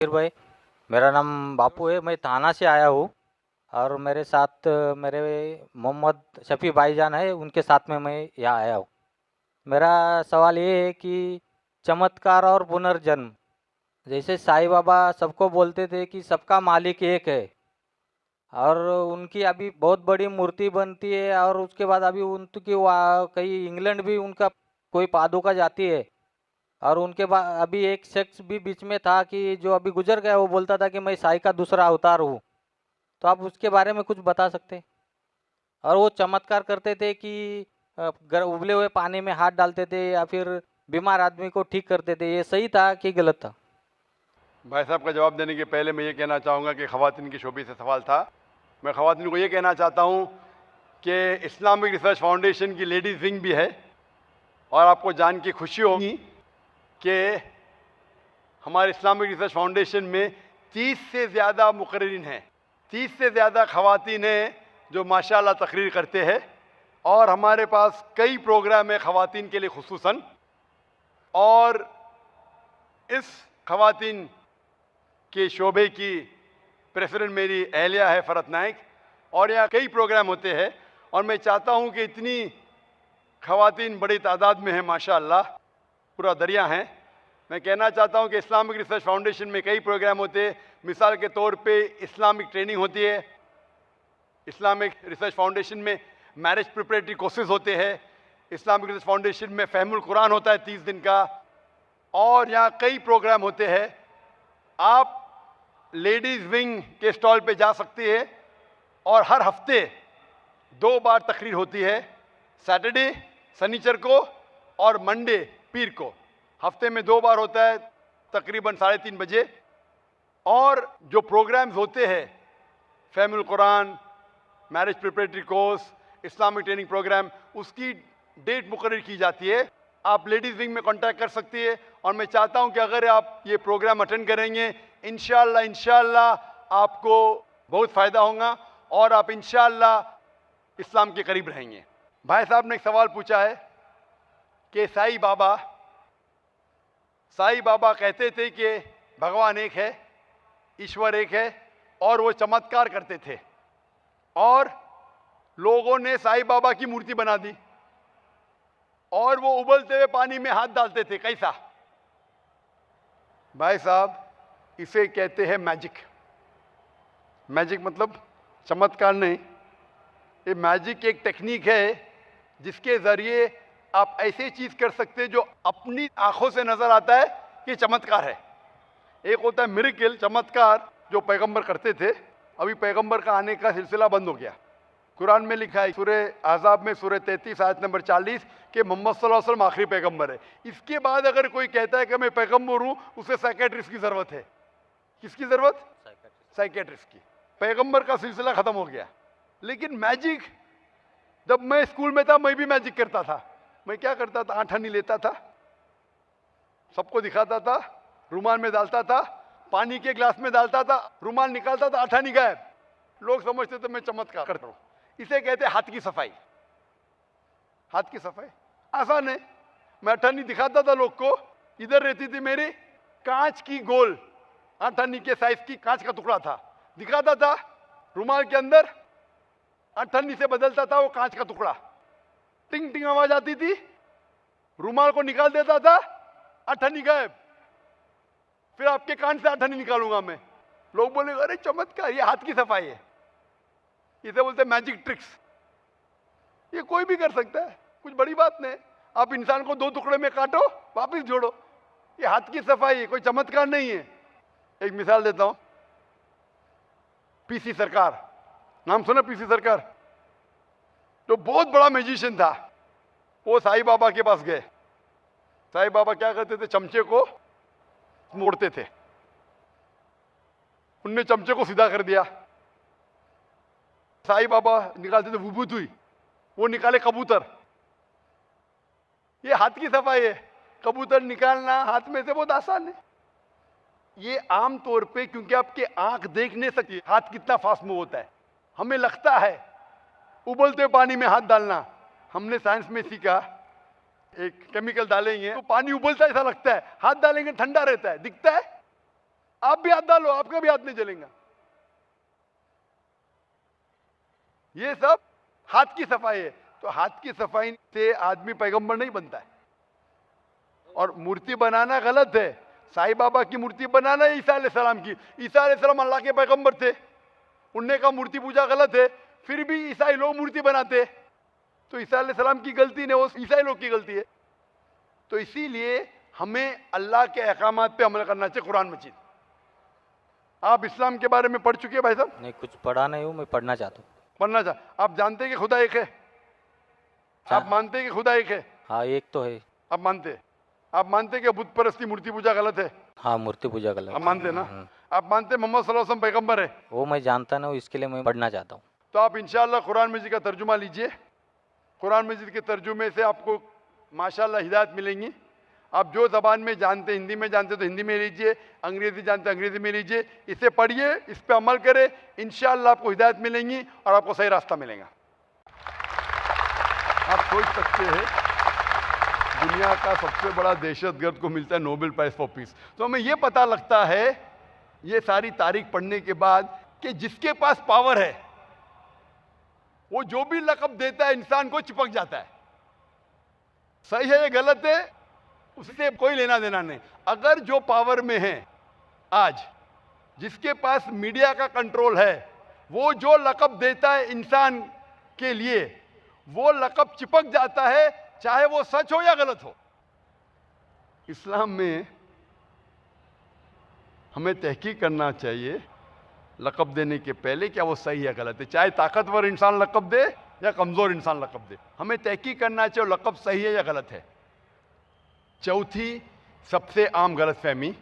फिर भाई, मेरा नाम बापू है, मैं थाना से आया हूँ और मेरे साथ मेरे मोहम्मद शफ़ी भाईजान है, उनके साथ में मैं यहाँ आया हूँ। मेरा सवाल ये है कि चमत्कार और पुनर्जन्म, जैसे साईं बाबा सबको बोलते थे कि सबका मालिक एक है और उनकी अभी बहुत बड़ी मूर्ति बनती है और उसके बाद अभी उनकी वहाँ कहीं इंग्लैंड भी उनका कोई पादुका जाती है। और उनके बाद अभी एक शख्स भी बीच में था कि जो अभी गुजर गया, वो बोलता था कि मैं साईं का दूसरा अवतार हूँ। तो आप उसके बारे में कुछ बता सकते हैं? और वो चमत्कार करते थे कि उबले हुए पानी में हाथ डालते थे या फिर बीमार आदमी को ठीक करते थे, ये सही था कि गलत था? भाई साहब का जवाब देने के पहले मैं ये कहना चाहूँगा कि ख़वातीन की शोबे से सवाल था। मैं ख़वातीन को ये कहना चाहता हूँ कि इस्लामिक रिसर्च फाउंडेशन की लेडीज़ विंग भी है और आपको जान के खुशी होगी कि हमारे इस्लामिक रिसर्च फाउंडेशन में 30 से ज़्यादा मुकर्रिरीन हैं, 30 से ज़्यादा ख़वातीन हैं जो माशाअल्लाह तकरीर करते हैं। और हमारे पास कई प्रोग्राम है ख़वातीन के लिए खुसूसन। और इस ख़वातीन के शोबे की प्रेसिडेंट मेरी अहलिया है फ़रत नाइक, और यहाँ कई प्रोग्राम होते हैं और मैं चाहता हूँ कि इतनी ख़वातीन बड़ी तादाद में है माशाअल्लाह, पूरा दरिया है। मैं कहना चाहता हूँ कि इस्लामिक रिसर्च फाउंडेशन में कई प्रोग्राम होते हैं। मिसाल के तौर पे इस्लामिक ट्रेनिंग होती है, इस्लामिक रिसर्च फाउंडेशन में मैरिज प्रिपरेटरी कोर्सेज होते हैं, इस्लामिक रिसर्च फाउंडेशन में फ़हमुल कुरान होता है 30 दिन का, और यहाँ कई प्रोग्राम होते हैं। आप लेडीज़ विंग के स्टॉल पे जा सकती है और हर हफ्ते 2 बार तकरीर होती है, सैटरडे शनिचर को और मंडे पीर को। हफ्ते में 2 बार होता है तकरीबन 3:30 बजे। और जो प्रोग्राम्स होते हैं, फ़हमुल कुरान, marriage preparatory course, Islamic training programme, उसकी डेट मुकर्रर की जाती है। आप लेडीज़ विंग में कांटेक्ट कर सकती है और मैं चाहता हूं कि अगर आप ये प्रोग्राम अटेंड करेंगे, इंशाअल्लाह आपको बहुत फ़ायदा होगा और आप इंशाअल्लाह इस्लाम के करीब रहेंगे। भाई साहब ने एक सवाल पूछा है कि साईं बाबा कहते थे कि भगवान एक है, ईश्वर एक है, और वो चमत्कार करते थे और लोगों ने साईं बाबा की मूर्ति बना दी और वो उबलते हुए पानी में हाथ डालते थे। कैसा? भाई साहब, इसे कहते हैं मैजिक। मैजिक मतलब चमत्कार नहीं, ये मैजिक एक टेक्निक है जिसके ज़रिए आप ऐसी चीज़ कर सकते हैं जो अपनी आंखों से नज़र आता है कि चमत्कार है। एक होता है मिरेकल, चमत्कार, जो पैगंबर करते थे। अभी पैगंबर का आने का सिलसिला बंद हो गया। कुरान में लिखा है सूरह अहज़ाब में सूरह 33 आयत नंबर 40 कि मोहम्मद सल्लल्लाहु अलैहि वसल्लम आखिरी पैगंबर है। इसके बाद अगर कोई कहता है कि मैं पैगंबर हूँ, उसे साइकेट्रिस्ट की ज़रूरत है। किसकी ज़रूरत? साइकेट्रिस्ट की। पैगंबर का सिलसिला ख़त्म हो गया। लेकिन मैजिक, जब मैं स्कूल में था मैं भी मैजिक करता था। मैं क्या करता था? आठानी लेता था, सबको दिखाता था, रुमाल में डालता था, पानी के ग्लास में डालता था, रुमाल निकालता था, आठानी गायब। लोग समझते थे मैं चमत्कार करता हूँ। इसे कहते हैं हाथ की सफाई। हाथ की सफाई आसान है। मैं अठानी दिखाता था लोग को, इधर रहती थी मेरी कांच की गोल अठानी के साइज की कांच का टुकड़ा था, दिखाता था, रुमाल के अंदर अठानी से बदलता था वो कांच का टुकड़ा, टिंग टिंग आवाज आती थी, रुमाल को निकाल देता था, अठानी गायब। फिर आपके कान से अठानी निकालूंगा मैं। लोग बोले अरे चमत्कार, ये हाथ की सफाई है, इसे बोलते हैं मैजिक ट्रिक्स। ये कोई भी कर सकता है, कुछ बड़ी बात नहीं। आप इंसान को 2 टुकड़े में काटो, वापिस जोड़ो, ये हाथ की सफाई है, कोई चमत्कार नहीं है। एक मिसाल देता हूं, पीसी सरकार, नाम सुना? पीसी सरकार तो बहुत बड़ा मैजिशियन था। वो साईं बाबा के पास गए। साईं बाबा क्या करते थे? चमचे को मोड़ते थे। उनने चमचे को सीधा कर दिया। साईं बाबा निकालते थे विभूति हुई, वो निकाले कबूतर। ये हाथ की सफाई है। कबूतर निकालना हाथ में से बहुत आसान है। ये आम तौर पे, क्योंकि आपके आंख देख नहीं सकती हाथ कितना फास्ट मूव होता है, हमें लगता है उबलते पानी में हाथ डालना। हमने साइंस में सीखा, एक केमिकल डालेंगे तो पानी उबलता ऐसा लगता है, हाथ डालेंगे ठंडा रहता है, दिखता है। आप भी हाथ डालो, आपका भी हाथ नहीं जलेगा। ये सब हाथ की सफाई है। तो हाथ की सफाई से आदमी पैगंबर नहीं बनता है। और मूर्ति बनाना गलत है। साईं बाबा की मूर्ति बनाना है ईसा अलैहिस्सलाम की। ईसा अलैहिस्सलाम अल्लाह के पैगंबर थे, उनने कहा मूर्ति पूजा गलत है, फिर भी ईसाई लोग मूर्ति बनाते। तो ईसा अलैहिस्सलाम की गलती नहीं, वो ईसाई लोग की गलती है। तो इसीलिए हमें अल्लाह के अहकामात पे अमल करना चाहिए। कुरान मजीद, आप इस्लाम के बारे में पढ़ चुके हैं भाई साहब? नहीं, कुछ पढ़ा नहीं हूँ, मैं पढ़ना चाहता हूँ। पढ़ना चाह। आप जानते हैं कि खुदा एक है? आप मानते हैं कि खुदा एक है? हाँ, एक तो है। आप मानते हैं? आप मानते हैं कि बुत परस्ती मूर्ति पूजा गलत है? हाँ, मूर्ति पूजा गलत। आप मानते हैं ना? आप मानते हैं मोहम्मद सल्लल्लाहु अलैहि वसल्लम पैगंबर है? वो मैं जानता ना हूँ, इसके लिए मैं पढ़ना चाहता हूँ। तो आप इंशाअल्लाह कुरान मजीद का तर्जुमा लीजिए। कुरान मजीद के तर्जुमे से आपको माशाअल्लाह हिदायत मिलेंगी। आप जो ज़बान में जानते, हिंदी में जानते तो हिंदी में लीजिए, अंग्रेज़ी जानते अंग्रेज़ी में लीजिए। इसे पढ़िए, इस पे अमल करें, इंशाअल्लाह आपको हिदायत मिलेंगी और आपको सही रास्ता मिलेगा। आप सोच सकते हैं दुनिया का सबसे बड़ा दहशतगर्द को मिलता है नोबेल प्राइज फॉर पीस। तो हमें यह पता लगता है ये सारी तारीख पढ़ने के बाद कि जिसके पास पावर है वो जो भी लक़ब देता है इंसान को चिपक जाता है। सही है या गलत है उससे कोई लेना देना नहीं। अगर जो पावर में है आज, जिसके पास मीडिया का कंट्रोल है, वो जो लक़ब देता है इंसान के लिए, वो लक़ब चिपक जाता है, चाहे वो सच हो या गलत हो। इस्लाम में हमें तहकीक करना चाहिए लक़ब देने के पहले क्या वो सही या गलत है। चाहे ताकतवर इंसान लक़ब दे या कमज़ोर इंसान लक़ब दे, हमें तहकीक करना चाहिए लक़ब सही है या गलत है। चौथी सबसे आम गलतफहमी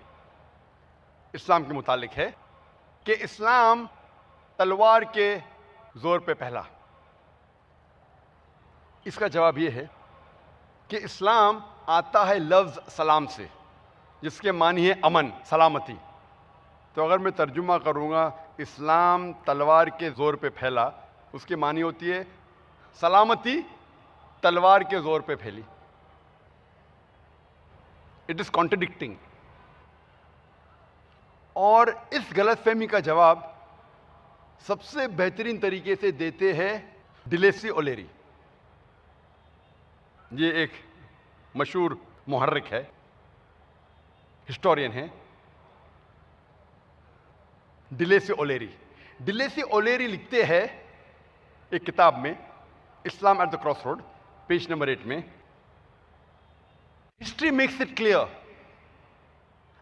इस्लाम के मुतालिक है कि इस्लाम तलवार के ज़ोर पे पहला। इसका जवाब यह है कि इस्लाम आता है लफ्ज़ सलाम से, जिसके मानी है अमन, सलामती। तो अगर मैं तर्जुमा करूँगा इस्लाम तलवार के ज़ोर पे फैला, उसकी मानी होती है सलामती तलवार के ज़ोर पे फैली। It is contradicting. और इस गलतफहमी का जवाब सबसे बेहतरीन तरीके से देते हैं डिलेसी ओलेरी। ये एक मशहूर मुहर्रिक है, हिस्टोरियन है, डिलेसी ओलेरी। डिलेसी ओलेरी लिखते हैं एक किताब में, Islam at the cross road, page number 8 में, history makes it clear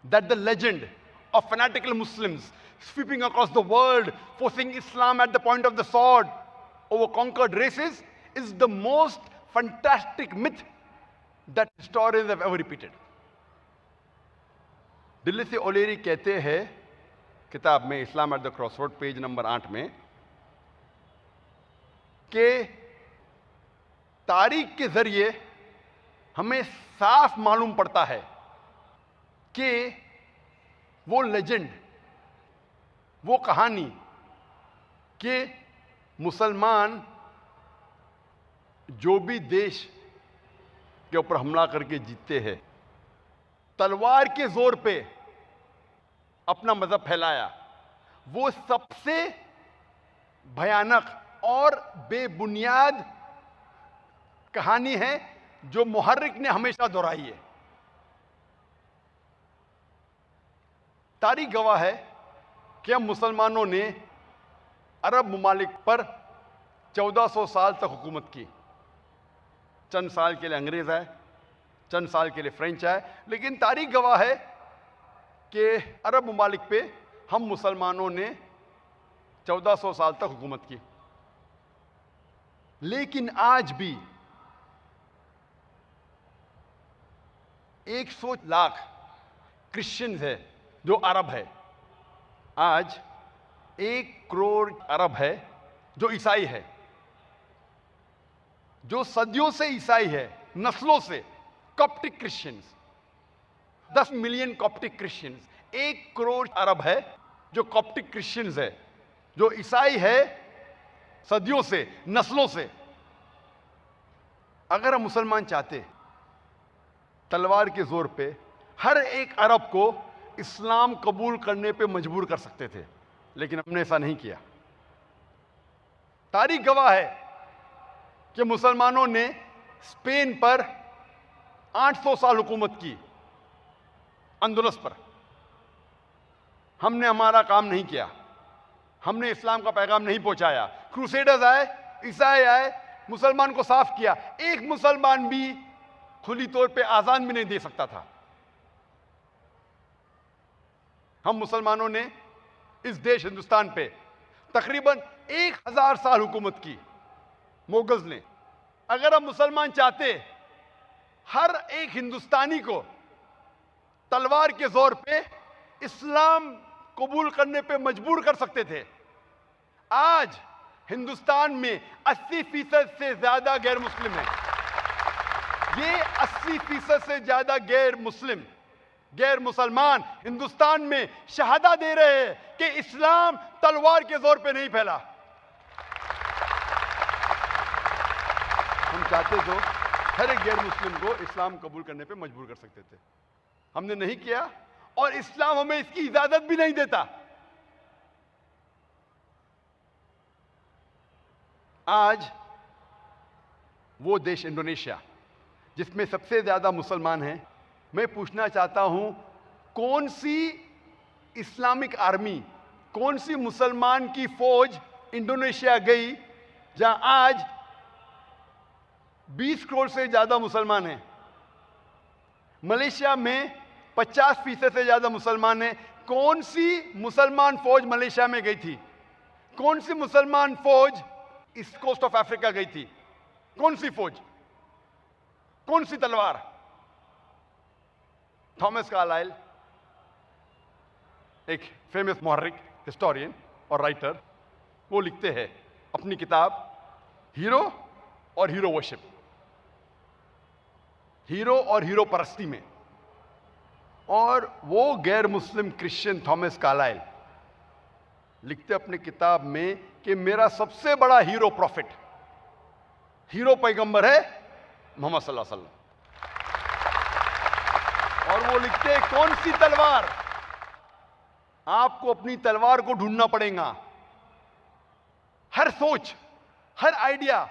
that the legend of fanatical Muslims sweeping across the world, forcing Islam at the point of the sword over conquered races, is the most fantastic myth that historians have ever repeated. De Lacy O'Leary कहते हैं किताब में Islam at the cross road, page number 8 में, कि तारीख के जरिए हमें साफ मालूम पड़ता है कि वो लेजेंड, वो कहानी कि मुसलमान जो भी देश के ऊपर हमला करके जीतते हैं, तलवार के जोर पे अपना मजहब फैलाया, वो सबसे भयानक और बेबुनियाद कहानी है जो मुहर्रिक ने हमेशा दोहराई है। तारीख गवाह है कि हम मुसलमानों ने अरब ममालिक पर 1400 साल तक हुकूमत की। चंद साल के लिए अंग्रेज आए, चंद साल के लिए फ्रेंच आए, लेकिन तारीख गवाह है कि अरब ममालिक पे हम मुसलमानों ने 1400 साल तक हुकूमत की। लेकिन आज भी 100 लाख क्रिश्चियंस है जो अरब है। आज 1 करोड़ अरब है जो ईसाई है, जो सदियों से ईसाई है, नस्लों से। Coptic Christians, 10 million Coptic Christians. 1 crore अरब है जो कॉप्टिक क्रिश्चियंस है, जो ईसाई है सदियों से, नस्लों से। अगर हम मुसलमान चाहते तलवार के जोर पे हर एक अरब को इस्लाम कबूल करने पे मजबूर कर सकते थे, लेकिन हमने ऐसा नहीं किया। तारीख गवाह है कि मुसलमानों ने स्पेन पर 800 साल हुकूमत की, अंदलस पर। हमने हमारा काम नहीं किया, हमने इस्लाम का पैगाम नहीं पहुंचाया। क्रूसेडर्स आए, ईसाई आए, मुसलमान को साफ किया। एक मुसलमान भी खुली तौर पे आजान भी नहीं दे सकता था। हम मुसलमानों ने इस देश हिंदुस्तान पे तकरीबन 1000 साल हुकूमत की, मुगल्स ने। अगर हम मुसलमान चाहते हर एक हिंदुस्तानी को तलवार के जोर पे इस्लाम कबूल करने पे मजबूर कर सकते थे। आज हिंदुस्तान में 80% से ज्यादा गैर मुस्लिम हैं। ये 80% से ज्यादा गैर मुसलमान हिंदुस्तान में शहादा दे रहे हैं कि इस्लाम तलवार के जोर पे नहीं फैला। हम चाहते तो हर एक गैर मुस्लिम को इस्लाम कबूल करने पे मजबूर कर सकते थे, हमने नहीं किया, और इस्लाम हमें इसकी इजाजत भी नहीं देता। आज वो देश इंडोनेशिया, जिसमें सबसे ज्यादा मुसलमान हैं, मैं पूछना चाहता हूं, कौन सी इस्लामिक आर्मी, कौन सी मुसलमान की फौज इंडोनेशिया गई जहां आज 20 करोड़ से ज्यादा मुसलमान हैं? मलेशिया में 50% से ज्यादा मुसलमान हैं। कौन सी मुसलमान फौज मलेशिया में गई थी? कौन सी मुसलमान फौज ईस्ट कोस्ट ऑफ अफ्रीका गई थी? कौन सी फौज, कौन सी तलवार? थॉमस कार्लाइल, एक फेमस मुहर्रिक, हिस्टोरियन और राइटर, वो लिखते हैं अपनी किताब हीरो और हीरो वर्शिप, हीरो और हीरो परस्ती में, और वो गैर मुस्लिम क्रिश्चियन थॉमस कार्लाइल लिखते अपनी किताब में कि मेरा सबसे बड़ा हीरो प्रॉफिट, हीरो पैगंबर है मोहम्मद सल्लल्लाहु अलैहि वसल्लम। और वो लिखते हैं कौन सी तलवार? आपको अपनी तलवार को ढूंढना पड़ेगा। हर सोच, हर आइडिया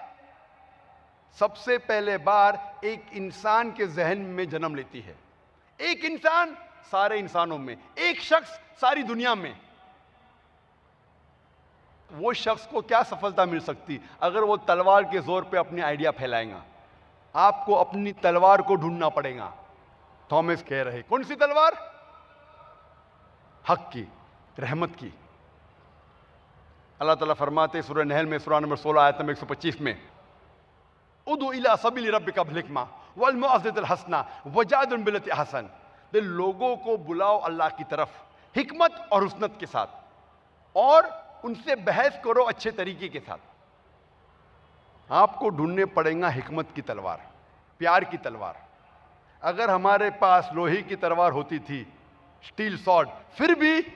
सबसे पहले बार एक इंसान के जहन में जन्म लेती है। एक इंसान सारे इंसानों में, एक शख्स सारी दुनिया में। वो शख्स को क्या सफलता मिल सकती अगर वो तलवार के जोर पे अपनी आइडिया फैलाएगा? आपको अपनी तलवार को ढूंढना पड़ेगा। थॉमस कह रहे, कौन सी तलवार? हक की, रहमत की। अल्लाह ताला फरमाते सूरह नहल में, सूरह नंबर 16 आयत नंबर 125 में, उदु इला सबीली रब्बिका बिल हिकमा वल मौइज़तिल हसना वजादिल बिल्लती अहसन। दे लोगों को बुलाओ अल्लाह की तरफ हिकमत और हुस्नत के साथ, और उनसे बहस करो अच्छे तरीके के साथ। आपको ढूंढने पड़ेगा हिकमत की तलवार, प्यार की तलवार। अगर हमारे पास लोहे की तलवार होती थी, स्टील सॉर्ड, फिर भी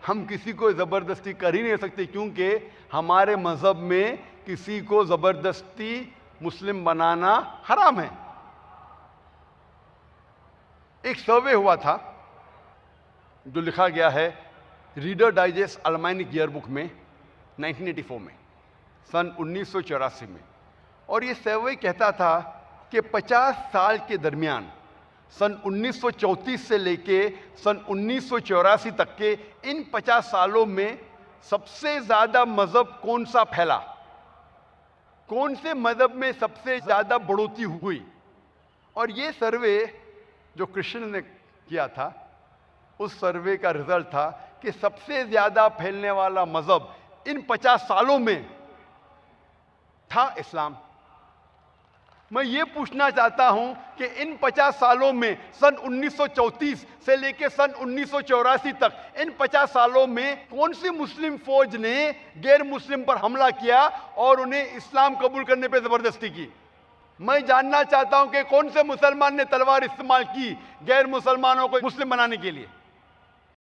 हम किसी को जबरदस्ती कर ही नहीं सकते, क्योंकि हमारे मजहब में किसी को जबरदस्ती मुस्लिम बनाना हराम है। एक सर्वे हुआ था जो लिखा गया है रीडर डाइजेस्ट अलमाइनिक ईयरबुक में 1984 में, सन 1984 में, और ये सर्वे कहता था कि 50 साल के दरमियान, सन 1934 से लेके सन 1984 तक के इन 50 सालों में सबसे ज्यादा मजहब कौन सा फैला, कौन से मजहब में सबसे ज्यादा बढ़ोतरी हुई। और ये सर्वे जो क्रिश्चियन ने किया था, उस सर्वे का रिजल्ट था कि सबसे ज्यादा फैलने वाला मजहब इन 50 सालों में था इस्लाम। मैं ये पूछना चाहता हूं कि इन 50 सालों में, सन 1934 से लेकर सन 1984 तक, इन 50 सालों में कौन सी मुस्लिम फौज ने गैर मुस्लिम पर हमला किया और उन्हें इस्लाम कबूल करने पर जबरदस्ती की? मैं जानना चाहता हूं कि कौन से मुसलमान ने तलवार इस्तेमाल की गैर मुसलमानों को मुस्लिम बनाने के लिए।